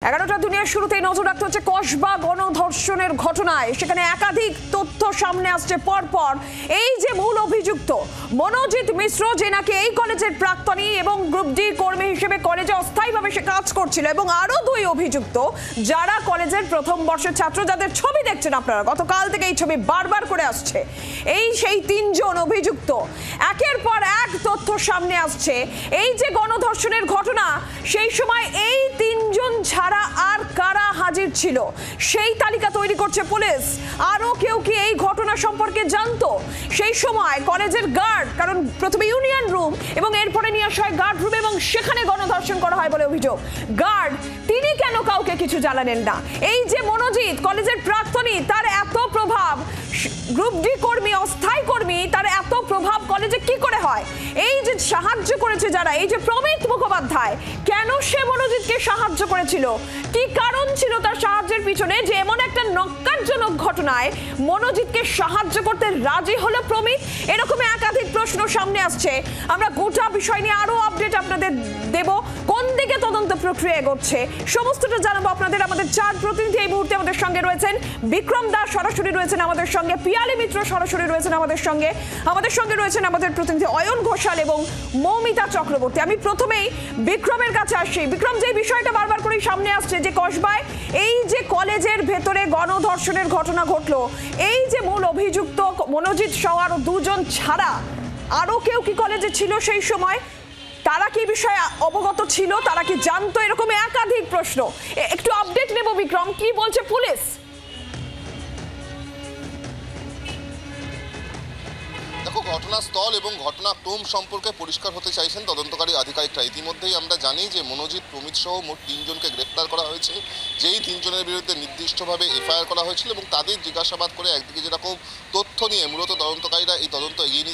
11টা দুনিয়ার শুরুতেই নজর রাখতে হচ্ছে কসবা গণধর্ষণের ঘটনায়। সেখানে একাধিক তথ্য সামনে আসছে পরপর। এই যে মূল অভিযুক্ত মনোজিৎ মিশ্র, যে নাকি এই কলেজের প্রাক্তনী এবং গ্রুপ ডি কর্মী হিসেবে কলেজে অস্থায়ীভাবে সে কাজ করছিল, এবং আরো দুই অভিযুক্ত যারা কলেজের প্রথম বর্ষের ছাত্র, যাদের ছবি দেখছেন আপনারা, গতকাল থেকে এই ছবি বারবার করে আসছে। এই সেই তিনজন অভিযুক্ত, একের পর এক তথ্য সামনে আসছে। এই যে গণধর্ষণের ঘটনা, সেই সময় এই তিনজন ছাড়া আর কারা হাজির ছিল সেই তালিকা তৈরি করছে পুলিশ। আরো কেউ কি এই ঘটনা সম্পর্কে জানতো সেই সময়? কলেজের গার্ড, কারণ প্রথমে ইউনিয়ন রুম এবং এরপরে নিয়ে আসা হয় গার্ড রুম, এবং সেখানে গণধর্ষণ করা হয় বলে অভিযোগ। গার্ড তিনি কেন কাউকে কিছু জানালেন না? এই যে মনোজিৎ কলেজের প্রাক্তনী, তার এত প্রভাব, গ্রুপ ডি কর্মী, অস্থায়ী কর্মী, তার এত প্রভাব কলেজে কি করে হয়? এই যে সাহায্য করেছে যারা, এই যে প্রমিত মুখোপাধ্যায়, কেন সে মনোজিৎকে সাহায্য করেছিল? কি কারণ ছিল তার সাহায্যের পিছনে যে এমন একটা নক্কারজনক ঘটনায় মনোজিৎকে সাহায্য করতে রাজি হলো প্রমিত? এরকম একাধিক প্রশ্ন সামনে আসছে। আমরা গোটা বিষয় নিয়ে আরো আপডেট আপনাদের দেব। কোন দিকে তদন্ত প্রক্রিয়া এগোচ্ছে সমস্তটা জানাবো আপনাদের। আমাদের চার প্রতিনিধি এই মুহূর্তে আমাদের সঙ্গে রয়েছেন। বিক্রম দাস সরাসরি রয়েছেন আমাদের সঙ্গে, পিয়ালি মিত্র সরাসরি রয়েছেন আমাদের সঙ্গে রয়েছেন আমাদের প্রতিনিধি অয়ন ঘোষাল এবং মৌমিতা চক্রবর্তী। আমি প্রথমেই বিক্রমের কাছে আসছি। বিক্রম, যে বিষয়টা বারবার করেই সামনে আসছে যে কসবায় এই যে কলেজের ভেতরে গণধর্ষণের ঘটনা ঘটলো, এই যে মূল অভিযুক্ত মনোজিৎ সহ আরো দুজন ছাড়া আরো কেউ কি কলেজে ছিল সেই সময়? তারা কি বিষয়ে অবগত ছিল? তারা কি জানতো? এরকম একাধিক প্রশ্ন। একটু আপডেট নেব বিক্রম, কি বলছে পুলিশ? দেখো, ঘটনাস্থল এবং ঘটনাক্রম সম্পর্কে পরিষ্কার হতে চাইছেন তদন্তকারী আধিকারিকরা। ইতিমধ্যেই আমরা জানি যে মনোজিৎ, প্রমিত সহ মোট তিনজনকে গ্রেপ্তার করা হয়েছে, যেই তিনজনের বিরুদ্ধে নির্দিষ্টভাবে এফআইআর করা হয়েছিল, এবং তাদের জিজ্ঞাসাবাদ করে একদিকে যেরকম তথ্য নিয়ে মূলত তদন্তকারীরা এই তদন্ত এগিয়ে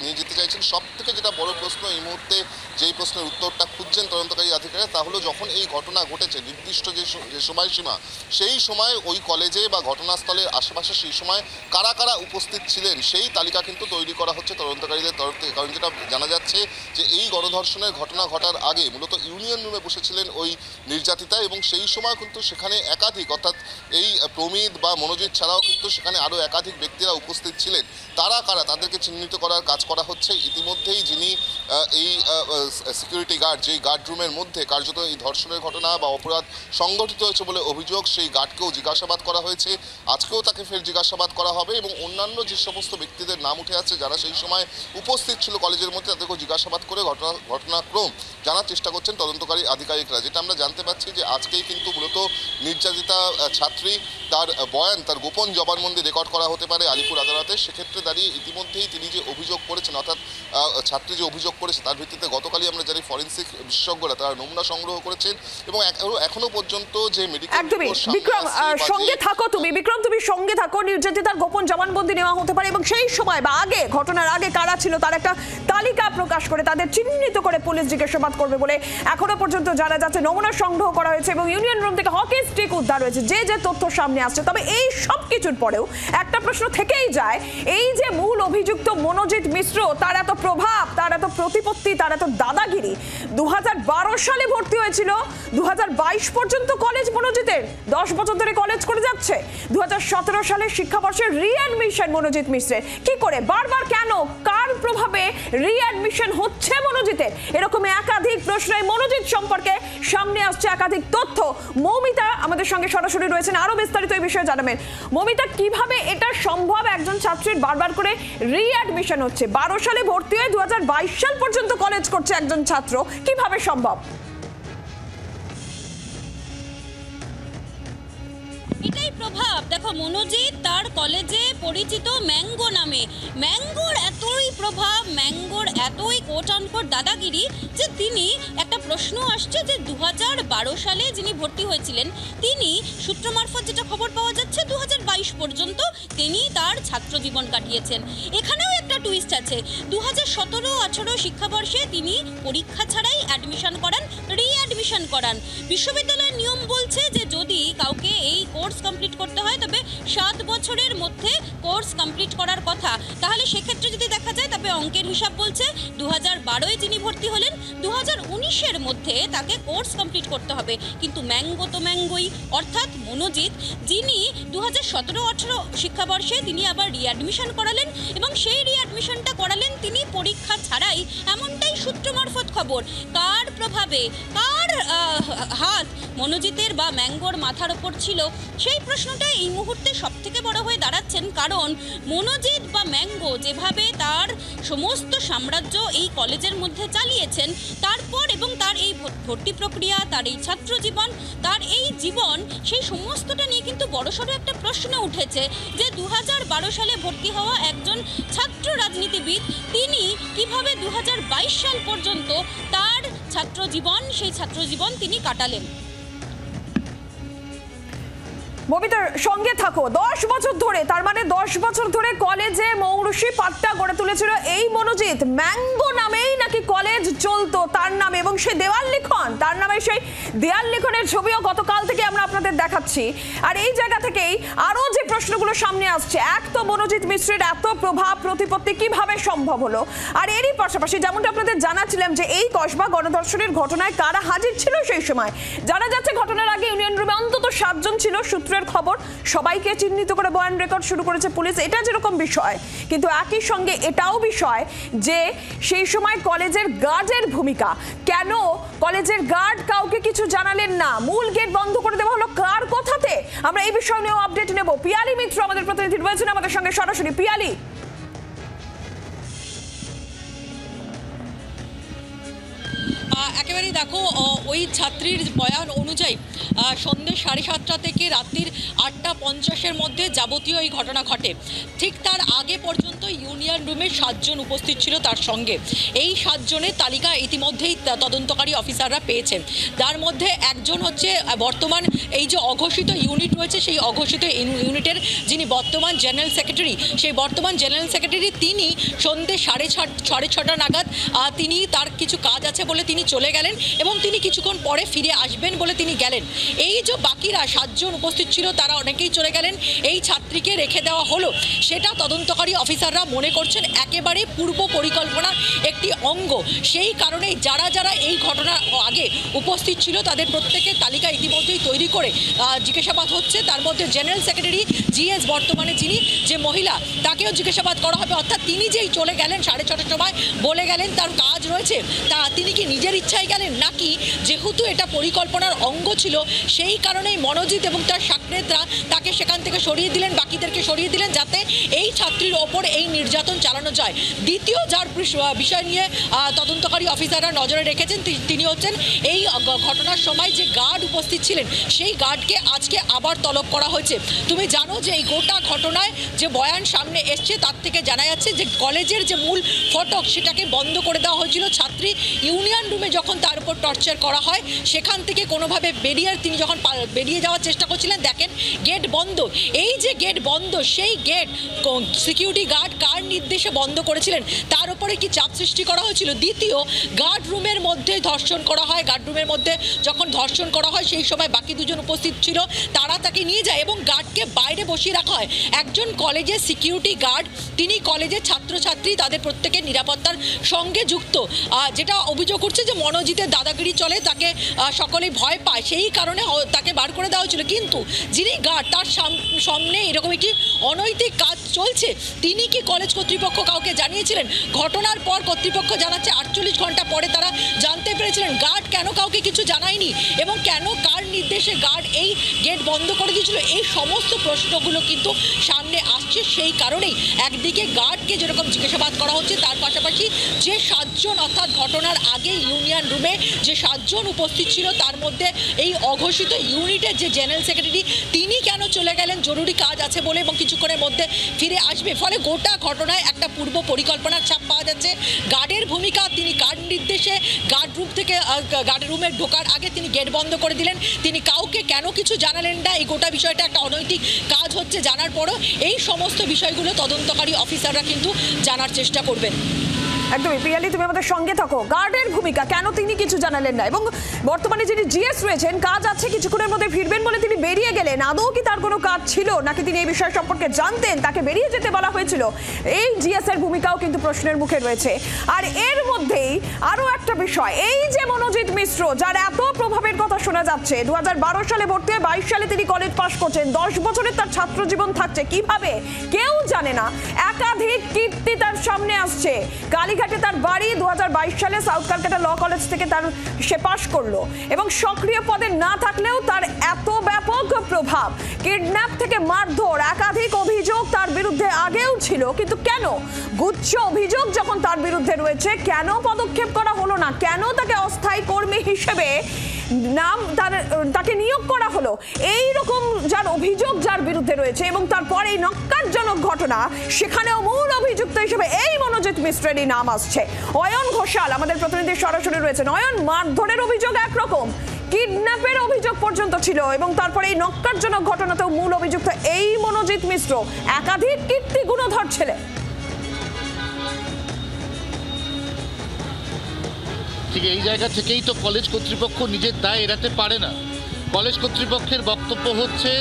নিয়ে যেতে চাইছেন। সব থেকে যেটা বড় প্রশ্ন এই মুহূর্তে, যেই প্রশ্নের উত্তরটা খুঁজছেন তদন্তকারী আধিকারিকরা, তা হলো যখন এই ঘটনা ঘটেছে নির্দিষ্ট যে সময়সীমা, সেই সময় ওই কলেজে বা ঘটনাস্থলের আশেপাশে সেই সময় কারা কারা উপস্থিত ছিলেন সেই তালিকা কিন্তু তৈরি করা হচ্ছে তদন্তকারীদের তরফ থেকে। কারণ যেটা জানা যাচ্ছে যে এই গণধর্ষণের ঘটনা ঘটার আগে মূলত ইউনিয়ন রুমে বসেছিলেন ওই নির্যাতিতা, এবং সেই সময় কিন্তু সেখানে একাধিক, অর্থাৎ এই প্রমিত বা মনোজিৎ ছাড়াও কিন্তু সেখানে আরও একাধিক ব্যক্তিরা উপস্থিত ছিলেন। তারা কারা, তাদেরকে চিহ্নিত করার কাজ করা হচ্ছে। ইতিমধ্যেই যিনি এই সিকিউরিটি গার্ড, যেই গার্ড রুমের মধ্যে কার্যত এই ধর্ষণের ঘটনা বা অপরাধ সংগঠিত হয়েছে বলে অভিযোগ, সেই গার্ডকেও জিজ্ঞাসাবাদ করা হয়েছে। আজকেও তাকে ফের জিজ্ঞাসাবাদ করা হবে, এবং অন্যান্য যে সমস্ত ব্যক্তিদের নাম উঠে আছে যারা সেই সময় উপস্থিত ছিল কলেজের মধ্যে, তাদেরকেও জিজ্ঞাসাবাদ করে ঘটনাক্রম জানার চেষ্টা করছেন তদন্তকারী আধিকারিকরা। যেটা আমরা জানতে পারছি যে আজকেই কিন্তু মূলত নির্যাতিতা ছাত্রী, তার বয়ান, তার গোপন জবানবন্দি রেকর্ড করা হতে পারে আলিপুর আদালতে। সেক্ষেত্রে দাঁড়িয়ে ইতিমধ্যেই তিনি যে অভিযোগ করেছেন, অর্থাৎ ছাত্রী যে অভিযোগ করেছে, তার ভিত্তিতে গতকালই আমরা জানি ফরেন্সিক বিশেষজ্ঞরা তারা নমুনা সংগ্রহ করেছেন, এবং এখনো পর্যন্ত যে মেডিকেল বিক্রম সঙ্গে থাকো তুমি, বিক্রম তুমি সঙ্গে থাকো। নির্যাতিতার গোপন জবানবন্দি নেওয়া হতে পারে, এবং সেই সময় বা আগে, ঘটনার আগে কারা ছিল তার একটা তালিকা প্রকাশ করে তাদের চিহ্নিত করে পুলিশ জিজ্ঞাসাবাদ করবে বলে এখনো পর্যন্ত জানা যাচ্ছে। নমুনা সংগ্রহ করা হয়েছে এবং ইউনিয়ন রুম থেকে হকি স্টিক উদ্ধার হয়েছে, যে যে তথ্য সামনে আসছে। তবে এই সব কিছুর পরেও একটা প্রশ্ন থেকেই যায়, এই যে মূল অভিযুক্ত মনোজিৎ মিশ্র, তার এত প্রভাব, তার এত প্রতিপত্তি, তার এত দাদাগিরি, 2012 সালে ভর্তি হয়েছিল, 2022 পর্যন্ত কলেজ মনোজিতের, 10 বছর ধরে কলেজ করে যাচ্ছে। 2017 সালে শিক্ষাবর্ষের রিঅ্যাডমিশন মনোজিৎ মিশ্রের। কি করে, বারবার কেন, কার প্রভাবে রিঅ্যাডমিশন হচ্ছে মনোজিতের? এরকম একাধিক প্রশ্ন এই মনোজিৎ সম্পর্কে সামনে আসছে, একাধিক তথ্য। মৌমিতা আমাদের সঙ্গে সরাসরি রয়েছেন, আরো বিস্তারিত এই বিষয়ে জানাবেন। মৌমিতা, কিভাবে এটা সম্ভব একজন ছাত্রীর বারবার করে রিঅ্যাডমিশন হচ্ছে? 12 সালে ভর্তি হয়ে 2022 সাল পর্যন্ত কলেজ করছে একজন ছাত্র, কিভাবে সম্ভব? এটাই প্রভাব। দেখো, মনোজিৎ তার কলেজে পরিচিত ম্যাঙ্গো নামে, ম্যাঙ্গোর এতই প্রভাব, ম্যাঙ্গোর এতই কোট আনকোট দাদাগিরি যে তিনি, একটা প্রশ্ন আসছে যে 2012 সালে যিনি ভর্তি হয়েছিলেন, তিনি সূত্র মারফত যেটা খবর পাওয়া যাচ্ছে 2022 পর্যন্ত তিনি তার ছাত্র জীবন কাটিয়েছেন। এখানেও একটা টুইস্ট আছে, 2017-18 শিক্ষাবর্ষে তিনি পরীক্ষা ছাড়াই অ্যাডমিশন করান, রিঅ্যাডমিশন করান। বিশ্ববিদ্যালয়ের নিয়ম বলছে যে যদি কাউকে এই কোর্স কমপ্লিট করতে হয় তবে 7 বছরের মধ্যে কোর্স কমপ্লিট করার কথা। তাহলে সেক্ষেত্রে যদি দেখা যায় তবে তবে অঙ্কের হিসাব বলছে 2012-এ যিনি ভর্তি হলেন 2019-এর মধ্যে তাকে কোর্স কমপ্লিট করতে হবে। কিন্তু ম্যাঙ্গো তো ম্যাঙ্গোই, অর্থাৎ মনোজিৎ, যিনি 2017-18 শিক্ষাবর্ষে তিনি আবার রিঅ্যাডমিশন করালেন এবং সেই রিঅ্যাডমিশনটা করালেন তিনি পরীক্ষা ছাড়াই, এমনটাই সূত্র মারফত খবর। কার প্রভাবে, কার হাত মনোজিতের বা ম্যাঙ্গোর মাথার ওপর ছিল, সেই প্রশ্নটা এই মুহূর্তে সবথেকে বড় হয়ে দাঁড়াচ্ছেন। কারণ মনোজিৎ বা ম্যাঙ্গো যেভাবে তার সমস্ত সাম্রাজ্য এই কলেজের মধ্যে চালিয়েছেন, তারপর এবং তার এই ভর্তি প্রক্রিয়া, তার এই ছাত্র জীবন, তার এই জীবন, সেই সমস্তটা নিয়ে কিন্তু বড়সড় একটা প্রশ্ন উঠেছে যে 2012 সালে ভর্তি হওয়া একজন ছাত্র রাজনীতিবিদ তিনি কিভাবে 2022 সাল পর্যন্ত তার ছাত্র জীবন, সেই ছাত্র জীবন তিনি কাটালেন। ববিতার সঙ্গে থাকো। 10 বছর ধরে, তার মানে 10 বছর ধরে কলেজে মৌরুষি পাট্টা গড়ে তুলেছিল এই মনোজিৎ। ম্যাঙ্গো নামেই নাকি কলেজ চলতো তার নামে, এবং সেই দেওয়াল লিখন, তার নামে সেই দেওয়াল লিখনের ছবিও গতকাল থেকে আমরা আপনাদের দেখাচ্ছি। আর এই জায়গা থেকেই আরো যে প্রশ্নগুলো সামনে আসছে, এক তো মনোজিৎ মিশ্রের এত প্রভাব প্রতিপত্তি কিভাবে সম্ভব হলো, আর এরই পাশাপাশি যেমনটা আপনাদের জানাচ্ছিলাম যে এই কসবা গণধর্ষণের ঘটনায় কারা হাজির ছিল সেই সময়। জানা যাচ্ছে ঘটনার আগে ইউনিয়ন রুমে অন্তত 7 জন ছিল, সূত্রের খবর। সবাইকে চিহ্নিত করে বয়ান রেকর্ড শুরু করেছে পুলিশ। এটা যেরকম বিষয়, কিন্তু একই সঙ্গে এটাও বিষয় যে সেই সময় কলেজের গার্ডের ভূমিকা। কেন কলেজের গার্ড কাউকে কিছু জানালেন না? মূল গেট বন্ধ করে দেওয়া হলো কার কথাতে? আমরা এই বিষয় নিয়েও আপডেট নেব। পিয়ালি মিত্র আমাদের প্রতিনিধি রয়েছেন আমাদের সঙ্গে সরাসরি। পিয়ালি, একেবারেই দেখো, ওই ছাত্রীর বয়ান অনুযায়ী সন্ধ্যে 7:30 থেকে রাত্রির 8:50-এর মধ্যে যাবতীয় এই ঘটনা ঘটে। ঠিক তার আগে পর্যন্ত ইউনিয়ন রুমে 7 জন উপস্থিত ছিল তার সঙ্গে। এই 7 জনের তালিকা ইতিমধ্যেই তদন্তকারী অফিসাররা পেয়েছেন। তার মধ্যে একজন হচ্ছে বর্তমান এই যে অঘোষিত ইউনিট রয়েছে, সেই অঘোষিত ইউনিটের যিনি বর্তমান জেনারেল সেক্রেটারি, সেই বর্তমান জেনারেল সেক্রেটারি তিনি সন্ধ্যে 6:30 নাগাদ তিনি তার কিছু কাজ আছে বলে তিনি চলে গেলেন এবং তিনি কিছুক্ষণ পরে ফিরে আসবেন বলে তিনি গেলেন। এই যে বাকিরা 7 জন উপস্থিত ছিল তারা অনেকেই চলে গেলেন, এই ছাত্রীকে রেখে দেওয়া হলো, সেটা তদন্তকারী অফিসাররা মনে করছেন একেবারে পূর্ব পরিকল্পনার একটি অঙ্গ। সেই কারণেই যারা যারা এই ঘটনার আগে উপস্থিত ছিল তাদের প্রত্যেকের তালিকা ইতিমধ্যেই তৈরি করে জিজ্ঞাসাবাদ হচ্ছে। তার মধ্যে জেনারেল সেক্রেটারি জিএস বর্তমানে যিনি যে মহিলা, তাকেও জিজ্ঞাসাবাদ করা হবে। অর্থাৎ তিনি যেই চলে গেলেন 6:30 সময়, বলে গেলেন তার কাজ রয়েছে, তা তিনি কি নিজের ইচ্ছায় গেলেন, নাকি যেহেতু এটা পরিকল্পনার অঙ্গ ছিল সেই কারণেই মনোজিৎ এবং তার সাকরেতরা তাকে সেখান থেকে সরিয়ে দিলেন, বাকিদেরকে সরিয়ে দিলেন, যাতে এই ছাত্রীর ওপর এই নির্যাতন চালানো যায়। দ্বিতীয় যার বিষয় নিয়ে তদন্তকারী অফিসাররা নজরে রেখেছেন তিনি হচ্ছেন এই ঘটনার সময় যে গার্ড উপস্থিত ছিলেন, সেই গার্ডকে আজকে আবার তলব করা হয়েছে। তুমি জানো যে এই গোটা ঘটনায় যে বয়ান সামনে এসছে তার থেকে জানা যাচ্ছে যে কলেজের যে মূল ফটক সেটাকে বন্ধ করে দেওয়া হয়েছিল। ছাত্রী ইউনিয়ন রুমে যখন তার উপর টর্চার করা হয়, সেখান থেকে কোনোভাবে তিনি যখন বেরিয়ে যাওয়ার চেষ্টা করছিলেন, দেখেন গেট বন্ধ। এই যে গেট বন্ধ, সেই গেট সিকিউরিটি গার্ড কার নির্দেশে বন্ধ করেছিলেন, তার উপরে কি চাপ সৃষ্টি করা হয়েছিল? দ্বিতীয়, গার্ড রুমের মধ্যে ধর্ষণ করা হয়। গার্ড রুমের মধ্যে যখন ধর্ষণ করা হয় সেই সময় বাকি 2 জন উপস্থিত ছিল, তারা তাকে নিয়ে যায় এবং গার্ডকে বাইরে বসিয়ে রাখা হয়। একজন কলেজের সিকিউরিটি গার্ড, তিনি কলেজের ছাত্রছাত্রী তাদের প্রত্যেকের নিরাপত্তার সঙ্গে যুক্ত। যেটা অভিযোগ করছে যে মনোজিতের দাদাগিরি চলে, তাকে সকলেই ভয় পায়, সেই কারণে তাকে বার করে দেওয়া হয়েছিল। কিন্তু যিনি গার্ড, তার সামনে এরকম একটি অনৈতিক কাজ চলছে, তিনি কি কলেজ কর্তৃপক্ষ কাউকে জানিয়েছিলেন? ঘটনার পর কর্তৃপক্ষ জানাচ্ছে 48 ঘন্টা পরে তারা জানতে পেরেছিলেন। গার্ড কেন কাউকে কিছু জানায়নি এবং কেন কার নির্দেশে গার্ড এই গেট বন্ধ করে দিয়েছিল? এই সমস্ত প্রশ্নগুলো কিন্তু সামনে আসছে। সেই কারণেই একদিকে গার্ডকে যেরকম জিজ্ঞাসাবাদ করা হচ্ছে, তার পাশাপাশি যে 7 জন, অর্থাৎ ঘটনার আগে ইউনিয়ন রুমে যে 7 জন উপস্থিত ছিল তার মধ্যে এই অঘোষিত ইউনিটের যে জেনারেল সেক্রেটারি, তিনি কেন চলে গেলেন জরুরি কাজ আছে বলে এবং কিছুক্ষণের মধ্যে ফিরে আসবে। ফলে গোটা ঘটনায় একটা পূর্ব পরিকল্পনার ছাপ পাওয়া যাচ্ছে। গার্ডের ভূমিকা, তিনি কার নির্দেশে গার্ড রুম থেকে গার্ড রুমে ঢোকার আগে তিনি গেট বন্ধ করে দিলেন, তিনি কাউকে কেন কিছু জানালেন না, এই গোটা বিষয়টা একটা অনৈতিক কাজ হচ্ছে জানার পরও এই সমস্ত বিষয়গুলো তদন্তকারী অফিসাররা কিন্তু জানার চেষ্টা করবেন। একদমই। পিয়ালি, তুমি আমাদের সঙ্গে থাকো। গার্ডের ভূমিকা, কেন তিনি কিছু জানালেন না, এবং বর্তমানে যিনি জিএস রয়েছেন, কাজ আছে কিছুক্ষণের মধ্যে ফিরবেন বলে তিনি বেরিয়ে গেলেন। গেলেন, আদৌ কি তার কোনো কাজ ছিল নাকি তিনি এই বিষয় সম্পর্কে জানতেন, তাকে বেরিয়ে যেতে বলা হয়েছিল, এই জিএস এর ভূমিকাও কিন্তু প্রশ্নের মুখে রয়েছে। আর এর মধ্যেই আরো একটা বিষয়, এই যে মনোজিৎ মিশ্র যার এত প্রভাবের কথা শোনা যাচ্ছে, 2012 সালে ভর্তি হয়ে 22 সালে তিনি কলেজ পাশ করছেন, 10 বছরের তার ছাত্র জীবন থাকছে, কিভাবে কেউ জানে না। একাধিক কীর্তি তার সামনে আসছে। কালীঘাটে তার বাড়ি, 2022 সালে সাউথ ক্যালকাটা ল কলেজ থেকে সে পাশ করলো এবং সক্রিয় পদে না থাকলেও তার এত ব্যাপক প্রভাব, কিডন্যাপ থেকে মারধর, একাধিক অভিযোগ তার বিরুদ্ধে আগেও ছিল, কিন্তু কেন গুচ্ছ অভিযোগ যখন তার বিরুদ্ধে রয়েছে কেন পদক্ষেপ করা হলো না, কেন তাকে অস্থায়ী কর্মী হিসেবে তাকে নিয়োগ করা হলো? এই রকম যার অভিযোগ যার বিরুদ্ধে রয়েছে এবং তারপর এই নক্কারজনক ঘটনা, সেখানেও মূল অভিযুক্ত হিসেবে এই মনোজিৎ মিশ্রেরই নাম আসছে। অয়ন ঘোষাল আমাদের প্রতিনিধি সরাসরি রয়েছেন। অয়ন, মারধরের অভিযোগ একরকম, কিডন্যাপের অভিযোগ পর্যন্ত ছিল এবং তারপরে এই নক্কারজনক ঘটনাতেও মূল অভিযুক্ত এই মনোজিৎ মিশ্র, একাধিক কীর্তি গুণধর ছেলে। ঠিক এই জায়গা থেকেই তো কলেজ কর্তৃপক্ষ নিজের দায় এড়াতে পারে না। কলেজ কর্তৃপক্ষের বক্তব্য হচ্ছে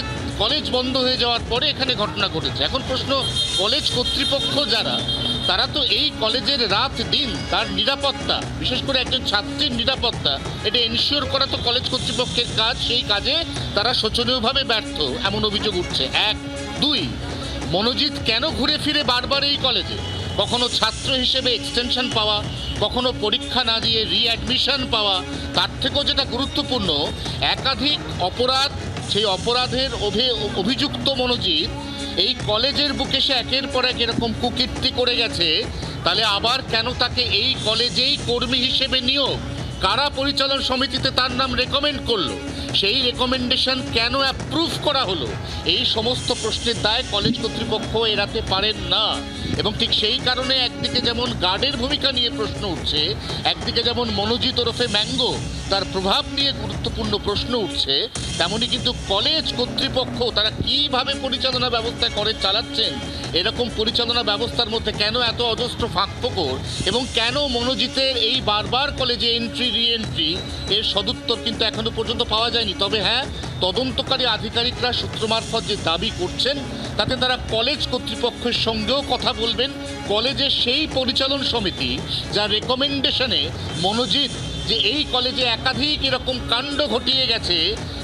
কলেজ বন্ধ হয়ে যাওয়ার পরে এখানে ঘটনা ঘটেছে। এখন প্রশ্ন, কলেজ কর্তৃপক্ষ যারা, তারা তো এই কলেজের রাত দিন তার নিরাপত্তা, বিশেষ করে একজন ছাত্রীর নিরাপত্তা, এটা এনশিওর করা তো কলেজ কর্তৃপক্ষের কাজ। সেই কাজে তারা শোচনীয়ভাবে ব্যর্থ, এমন অভিযোগ উঠছে। 1, 2, মনোজিৎ কেন ঘুরে ফিরে বারবার এই কলেজে? কখনো ছাত্র হিসেবে এক্সটেনশন পাওয়া, কখনো পরীক্ষা না দিয়ে রিঅ্যাডমিশন পাওয়া, তার থেকেও যেটা গুরুত্বপূর্ণ, একাধিক অপরাধ, সেই অপরাধের অভিযুক্ত মনোজিৎ এই কলেজের বুকে সে একের পর এক এরকম কুকীর্তি করে গেছে। তাহলে আবার কেন তাকে এই কলেজেই কর্মী হিসেবে নিয়োগ? কারা পরিচালন সমিতিতে তার নাম রেকমেন্ড করলো? সেই রেকমেন্ডেশন কেন অ্যাপ্রুভ করা হলো? এই সমস্ত প্রশ্নের দায় কলেজ কর্তৃপক্ষ এড়াতে পারেন না। এবং ঠিক সেই কারণে একদিকে যেমন গার্ডের ভূমিকা নিয়ে প্রশ্ন উঠছে, একদিকে যেমন মনোজিৎ ওরফে ম্যাঙ্গো তার প্রভাব নিয়ে গুরুত্বপূর্ণ প্রশ্ন উঠছে, তেমনই কিন্তু কলেজ কর্তৃপক্ষ তারা কিভাবে পরিচালনা ব্যবস্থা করে চালাচ্ছেন, এরকম পরিচালনা ব্যবস্থার মধ্যে কেন এত অজস্র ফাঁকফোকর এবং কেন মনোজিতের এই বারবার কলেজে এন্ট্রি রি-এন্ট্রি, এর সদুত্তর কিন্তু এখনো পর্যন্ত পাওয়া যায়নি। তবে হ্যাঁ, তদন্তকারী আধিকারিকরা সূত্র মারফত যে দাবি করছেন তাতে তারা কলেজ কর্তৃপক্ষের সঙ্গেও কথা বলবেন। কলেজের সেই পরিচালন সমিতি যার রেকমেন্ডেশনে মনোজিৎ যে এই কলেজে একাধিক এরকম কাণ্ড ঘটিয়ে গেছে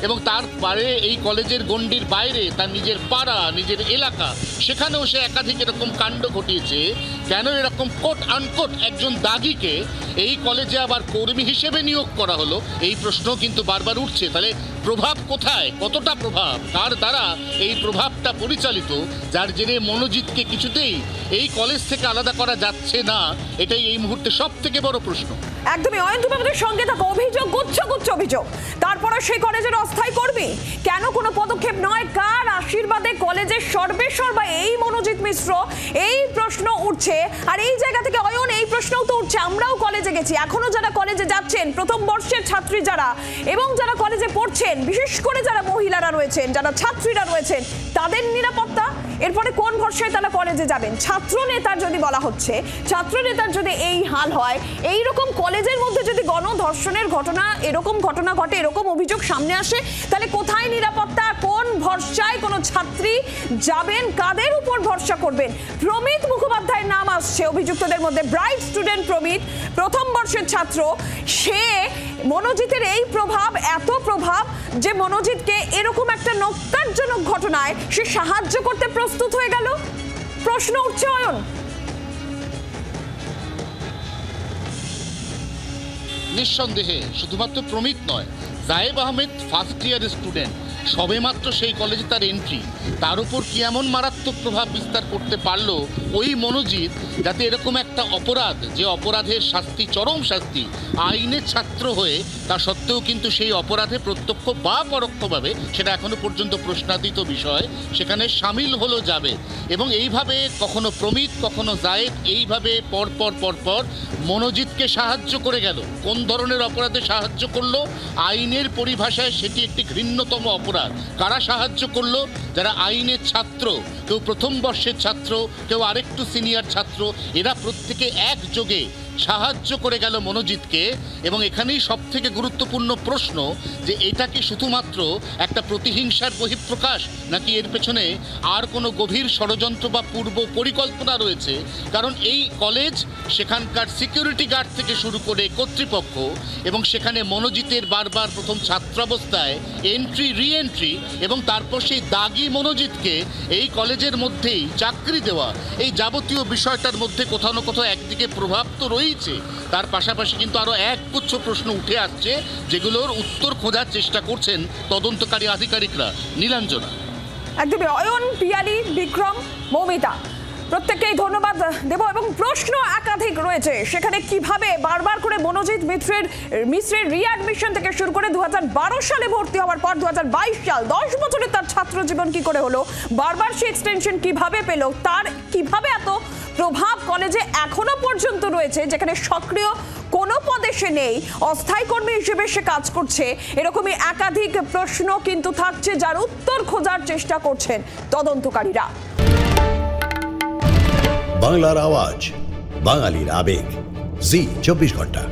এবং তারপরে এই কলেজের গণ্ডির বাইরে তার নিজের পাড়া, নিজের এলাকা, সেখানেও সে একাধিক এরকম কাণ্ড ঘটিয়েছে, কেন এরকম কোট আনকোট একজন দাগিকে এই কলেজে আবার কর্মী হিসেবে নিয়োগ করা হলো, এই প্রশ্ন কিন্তু বারবার উঠছে। তাহলে প্রভাব কোথায়, কতটা প্রভাব, কার দ্বারা এই প্রভাবটা পরিচালিত, যার জেনে মনোজিৎকে কিছুতেই এই কলেজ থেকে আলাদা করা যাচ্ছে না, এটাই এই মুহূর্তে সব থেকে বড় প্রশ্ন। একদমই অয়ন, তুমি আমাদের সঙ্গে থাকো। অভিযোগ গুচ্ছ অভিযোগ, তারপরে সেই কলেজের অস্থায়ী কর্মী, কেন কোনো পদক্ষেপ নয়, কার আশীর্বাদে কলেজের সর্বেসর্বা এই মনোজিৎ মিশ্র, এই প্রশ্ন উঠছে। আর এই জায়গা থেকে অয়ন, এই প্রশ্নও তো উঠছে, আমরাও কলেজে গেছি, এখনো যারা কলেজে যাচ্ছেন, প্রথম বর্ষের ছাত্রী যারা এবং যারা কলেজে পড়ছেন, বিশেষ করে যারা মহিলারা রয়েছেন, যারা ছাত্রীরা রয়েছেন, তাদের নিরাপত্তা, এরপরে কোন ভরসায় তারা কলেজে যাবেন? ছাত্র নেতার যদি বলা হচ্ছে, ছাত্র নেতার যদি এই হাল হয়, এই রকম কলেজের মধ্যে যদি গণধর্ষণের ঘটনা, এরকম ঘটনা ঘটে, এরকম অভিযোগ সামনে আসে, তাহলে কোথায় নিরাপত্তা, কোন ভরসায় কোনো ছাত্রী যাবেন, কাদের উপর ভরসা করবেন? প্রমিত মুখোপাধ্যায়ের নাম আসছে অভিযুক্তদের মধ্যে। ব্রাইট স্টুডেন্ট প্রমিত, প্রথম বর্ষের ছাত্র, সে মনোজিতের এই প্রভাব, এত প্রভাব যে মনোজিৎকে এরকম একটা নক্কারজনক ঘটনায় সে সাহায্য করতে প্রস্তুত হয়ে গেল। প্রশ্ন উঠছে অয়ন। নিঃসন্দেহে শুধুমাত্র প্রমিত নয়, Zayeb Ahmed first year student, সবেমাত্র সেই কলেজে তার এন্ট্রি, তার উপর কি এমন মারাত্মক প্রভাব বিস্তার করতে পারলো ওই মনোজিৎ, যাতে এরকম একটা অপরাধ, যে অপরাধের শাস্তি চরম শাস্তি, আইনের ছাত্র হয়ে তা সত্ত্বেও কিন্তু সেই অপরাধে প্রত্যক্ষ বা পরোক্ষভাবে, সেটা এখনো পর্যন্ত প্রশ্নাতীত বিষয়, সেখানে সামিল হলো যাবে। এবং এইভাবে কখনো প্রমিত, কখনো জায়েদ, এইভাবে পরপর মনোজিৎকে সাহায্য করে গেল। কোন ধরনের অপরাধে সাহায্য করলো? আইনের পরিভাষায় সেটি একটি ঘৃণ্যতম অপরাধ। কারা সাহায্য করলো? যারা আইনের ছাত্র, কেউ প্রথম বর্ষের ছাত্র, কেউ আরেকটু সিনিয়র ছাত্র, এরা প্রত্যেকে একযোগে সাহায্য করে গেল মনোজিৎকে। এবং এখানেই সবথেকে গুরুত্বপূর্ণ প্রশ্ন যে এটা কি শুধুমাত্র একটা প্রতিহিংসার বহিঃপ্রকাশ, নাকি এর পেছনে আর কোনো গভীর ষড়যন্ত্র বা পূর্ব পরিকল্পনা রয়েছে? কারণ এই কলেজ, সেখানকার সিকিউরিটি গার্ড থেকে শুরু করে কর্তৃপক্ষ, এবং সেখানে মনোজিতের বারবার প্রথম ছাত্রাবস্থায় এন্ট্রি রি এন্ট্রি, এবং তারপর সেই দাগি মনোজিৎকে এই কলেজের মধ্যেই চাকরি দেওয়া, এই যাবতীয় বিষয়টার মধ্যে কোথাও না কোথাও একদিকে প্রভাব তো রয়েছে, তার পাশাপাশি কিন্তু আরও একগুচ্ছ প্রশ্ন উঠে আসছে যেগুলোর উত্তর খোঁজার চেষ্টা করছেন তদন্তকারী আধিকারিকরা। নীলাঞ্জনা। একদমই। অয়ন, পিয়ালি, বিক্রম, মৌমিতা, প্রত্যেককেই ধন্যবাদ দেব। এবং প্রশ্ন একাধিক রয়েছে সেখানে কিভাবে বারবার করে মনোজিৎ মিশ্রের রিঅ্যাডমিশন থেকে শুরু করে 2012 সালে ভর্তি হওয়ার পর 2022 সাল, 10 বছরের তার ছাত্র জীবন কি করে হলো, বারবার সে এক্সটেনশন কিভাবে পেল, তার কিভাবে এত প্রভাব কলেজে এখনো পর্যন্ত রয়েছে, যেখানে সক্রিয় কোনো পদে সে নেই, অস্থায়ী কর্মী হিসেবে সে কাজ করছে। এরকমই একাধিক প্রশ্ন কিন্তু থাকছে, যার উত্তর খোঁজার চেষ্টা করছেন তদন্তকারীরা। বাংলার আওয়াজ, বাঙালির আবেগ, জি 24 ঘন্টা।